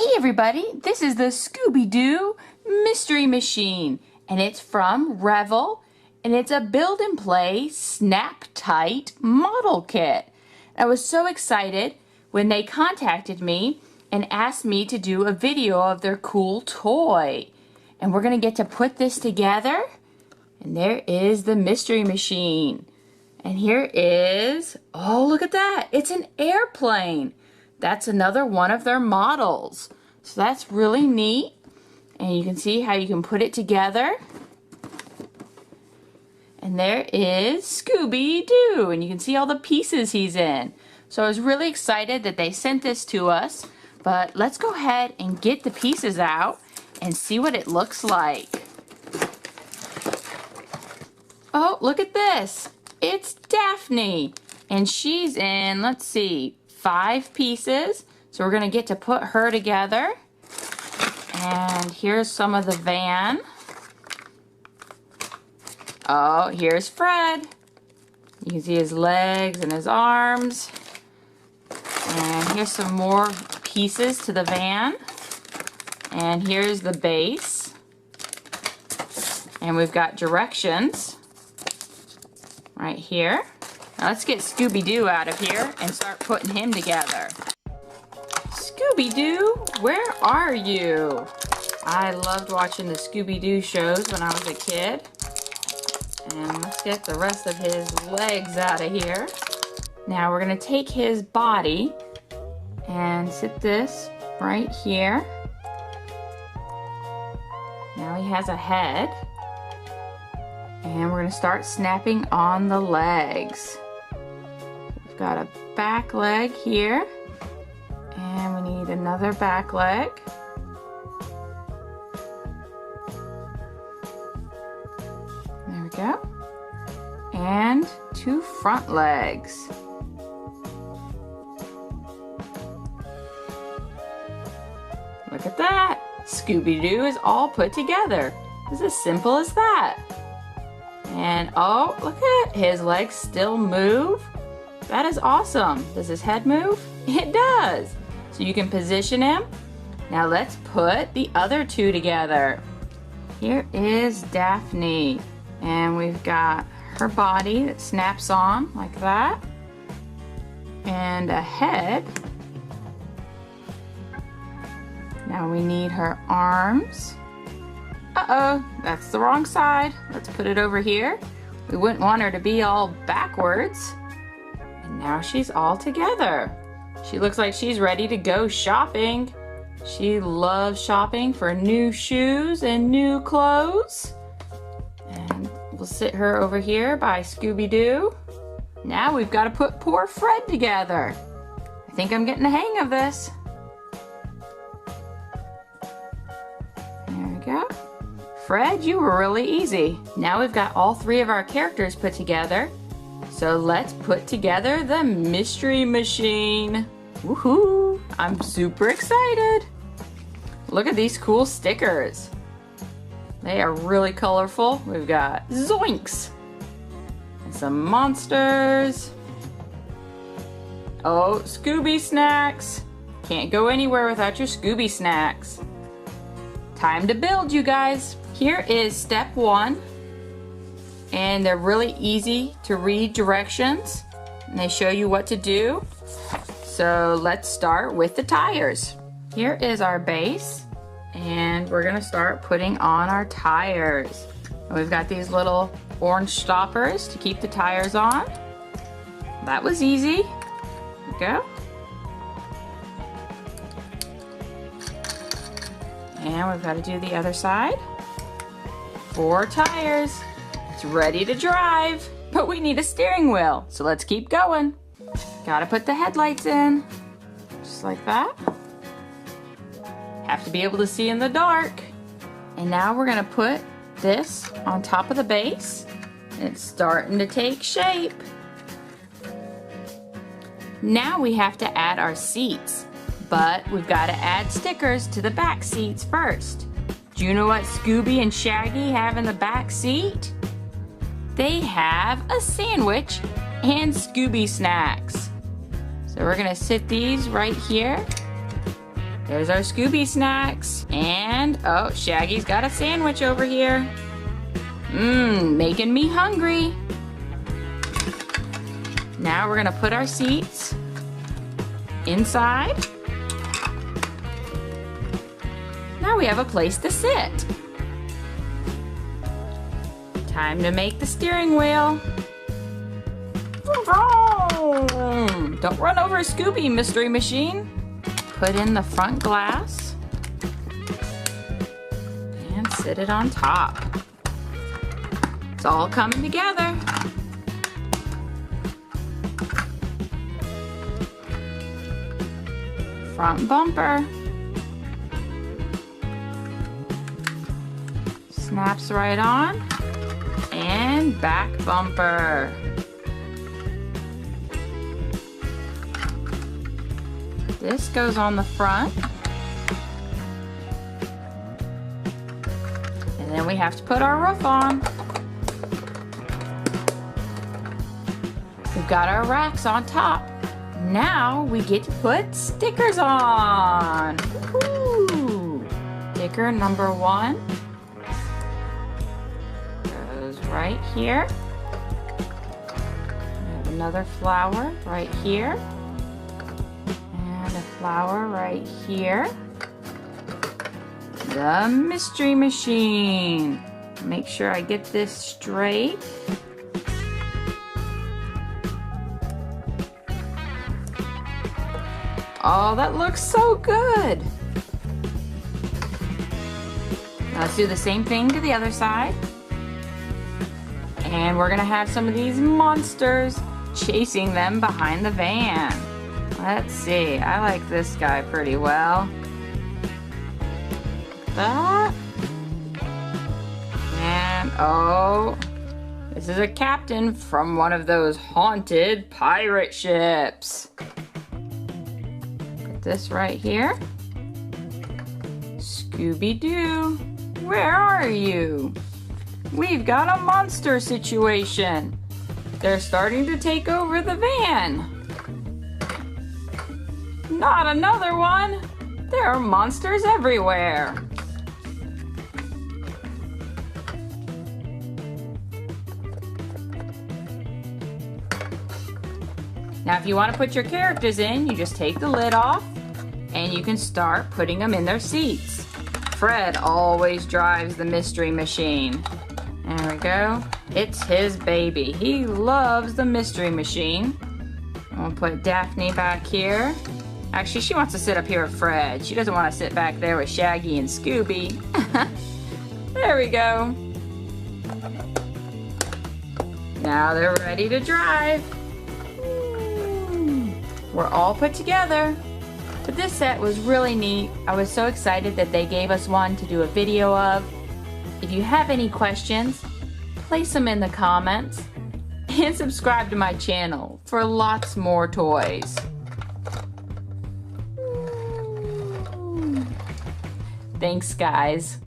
Hey everybody, this is the Scooby-Doo Mystery Machine, and it's from Revell, and it's a build and play snap tight model kit. I was so excited when they contacted me and asked me to do a video of their cool toy. And we're gonna get to put this together, and there is the Mystery Machine. And here is, oh look at that, it's an airplane. That's another one of their models. So that's really neat. And you can see how you can put it together. And there is Scooby-Doo. And you can see all the pieces he's in. So I was really excited that they sent this to us. But let's go ahead and get the pieces out and see what it looks like. Oh, look at this. It's Daphne. And she's in, let's see, 5 pieces. So we're going to get to put her together. And here's some of the van. Oh, here's Fred. You can see his legs and his arms. And here's some more pieces to the van. And here's the base. And we've got directions right here. Now let's get Scooby-Doo out of here and start putting him together. Scooby-Doo, where are you? I loved watching the Scooby-Doo shows when I was a kid. And let's get the rest of his legs out of here. Now we're going to take his body and sit this right here. Now he has a head. And we're going to start snapping on the legs. We've got a back leg here. And we need another back leg. There we go. And 2 front legs. Look at that. Scooby-Doo is all put together. It's as simple as that. And oh, look at it. His legs still move. That is awesome. Does his head move? It does. So you can position him. Now let's put the other 2 together. Here is Daphne. And we've got her body that snaps on like that. And a head. Now we need her arms. Uh-oh, that's the wrong side. Let's put it over here. We wouldn't want her to be all backwards. And now she's all together. She looks like she's ready to go shopping. She loves shopping for new shoes and new clothes. And we'll sit her over here by Scooby-Doo. Now we've got to put poor Fred together. I think I'm getting the hang of this. There we go. Fred, you were really easy. Now we've got all 3 of our characters put together. So let's put together the Mystery Machine. Woohoo! I'm super excited. Look at these cool stickers. They are really colorful. We've got zoinks and some monsters. Oh, Scooby snacks. Can't go anywhere without your Scooby snacks. Time to build, you guys. Here is step 1. And they're really easy to read directions. And they show you what to do. So let's start with the tires. Here is our base. And we're gonna start putting on our tires. And we've got these little orange stoppers to keep the tires on. That was easy. There we go. And we've got to do the other side. 4 tires. It's ready to drive, but we need a steering wheel. So let's keep going. Gotta put the headlights in, just like that. Have to be able to see in the dark. And now we're gonna put this on top of the base. And it's starting to take shape. Now we have to add our seats, but we've gotta add stickers to the back seats first. Do you know what Scooby and Shaggy have in the back seat? They have a sandwich and Scooby snacks. So we're gonna sit these right here. There's our Scooby snacks. And, oh, Shaggy's got a sandwich over here. Making me hungry. Now we're gonna put our seats inside. Now we have a place to sit. Time to make the steering wheel. Don't run over a Scooby, Mystery Machine. Put in the front glass and sit it on top. It's all coming together. Front bumper. Snaps right on. And back bumper. This goes on the front. And then we have to put our roof on. We've got our racks on top. Now we get to put stickers on. Woo-hoo. Sticker number 1 goes right here. We have another flower right here. And a flower right here. The Mystery Machine. Make sure I get this straight. Oh, that looks so good. Now let's do the same thing to the other side. And we're gonna have some of these monsters chasing them behind the van. Let's see, I like this guy pretty well. That. And oh, this is a captain from one of those haunted pirate ships. Put this right here. Scooby-Doo, where are you? We've got a monster situation. They're starting to take over the van. Not another one. There are monsters everywhere. Now if you want to put your characters in, you just take the lid off and you can start putting them in their seats. Fred always drives the Mystery Machine. There we go. It's his baby. He loves the Mystery Machine. We'll put Daphne back here. Actually, she wants to sit up here with Fred. She doesn't want to sit back there with Shaggy and Scooby. There we go. Now they're ready to drive. We're all put together. But this set was really neat. I was so excited that they gave us one to do a video of. If you have any questions, place them in the comments. And subscribe to my channel for lots more toys. Thanks, guys.